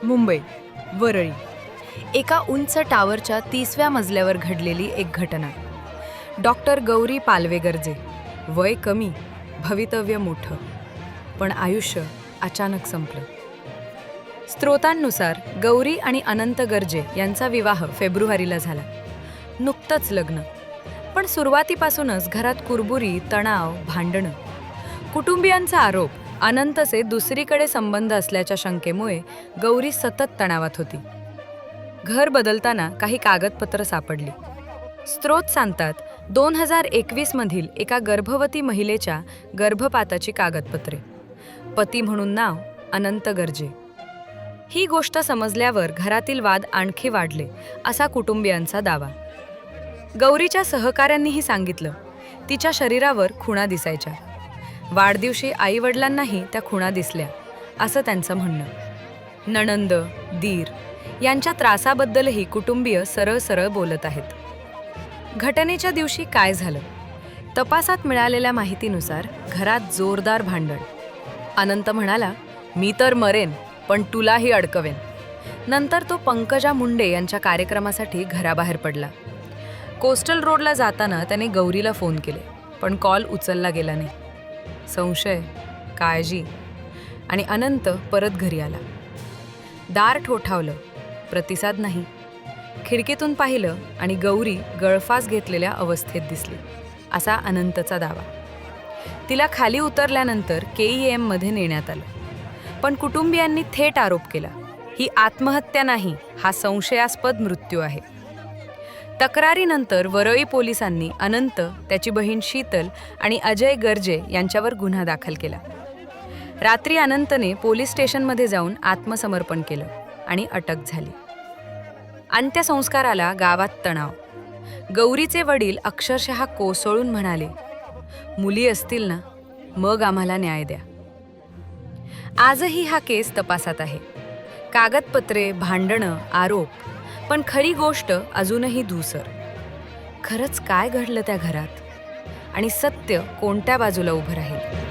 मुंबई वरळी एका उंच टावरच्या 30व्या मजल्यावर घडलेली एक घटना. डॉक्टर गौरी पालवे गर्जे. वय कमी, भवितव्य मोठं, पण आयुष्य अचानक संपलं. स्रोतांनुसार गौरी आणि अनंत गर्जे यांचा विवाह फेब्रुवारीला झाला. नुकतंच लग्न, पण सुरुवातीपासूनच घरात कुरबुरी, तणाव, भांडणं. कुटुंबियांचा आरोप, अनंतचे दुसरीकडे संबंध असल्याच्या शंकेमुळे गौरी सतत तणावात होती. घर बदलताना काही कागदपत्र सापडली. स्रोत सांगतात 2021 मधील एका गर्भवती महिलेच्या गर्भपाताची कागदपत्रे. पती म्हणून नाव अनंत गर्जे. ही गोष्ट समजल्यावर घरातील वाद आणखी वाढले, असा कुटुंबियांचा दावा. गौरीच्या सहकाऱ्यांनीही सांगितलं, तिच्या शरीरावर खुणा दिसायच्या. वाढदिवशी आईवडिलांनाही त्या खुणा दिसल्या, असं त्यांचं म्हणणं. नणंद, दीर यांच्या त्रासाबद्दलही कुटुंबीय सरळ सरळ बोलत आहेत. घटनेच्या दिवशी काय झालं? तपासात मिळालेल्या माहितीनुसार घरात जोरदार भांडण. अनंत म्हणाला, मी तर मरेन, पण तुलाही अडकवेन. नंतर तो पंकजा मुंडे यांच्या कार्यक्रमासाठी घराबाहेर पडला. कोस्टल रोडला जाताना त्याने गौरीला फोन केले, पण कॉल उचलला गेला नाही. संशय, काळजी, आणि अनंत परत घरी आला. दार ठोठावलं, प्रतिसाद नाही. खिडकीतून पाहिलं आणि गौरी गळफास घेतलेल्या अवस्थेत दिसली, असा अनंतचा दावा. तिला खाली उतरल्यानंतर KEM मध्ये नेण्यात आलं, पण कुटुंबियांनी थेट आरोप केला, ही आत्महत्या नाही, हा संशयास्पद मृत्यू आहे. तक्रारीनंतर वरळी पोलिसांनी अनंत, त्याची बहीण शीतल आणि अजय गर्जे यांच्यावर गुन्हा दाखल केला. रात्री अनंतने पोलीस स्टेशनमध्ये जाऊन आत्मसमर्पण केलं आणि अटक झाली. अंत्यसंस्काराला गावात तणाव. गौरीचे वडील अक्षरशः कोसळून म्हणाले, मुली असतील ना, मग आम्हाला न्याय द्या. आजही हा केस तपासात आहे. कागदपत्रे, भांडणं, आरोप, पण खरी गोष्ट अजूनही धूसर. खरंच काय घडलं त्या घरात? आणि सत्य कोणत्या बाजूला उभं राहील?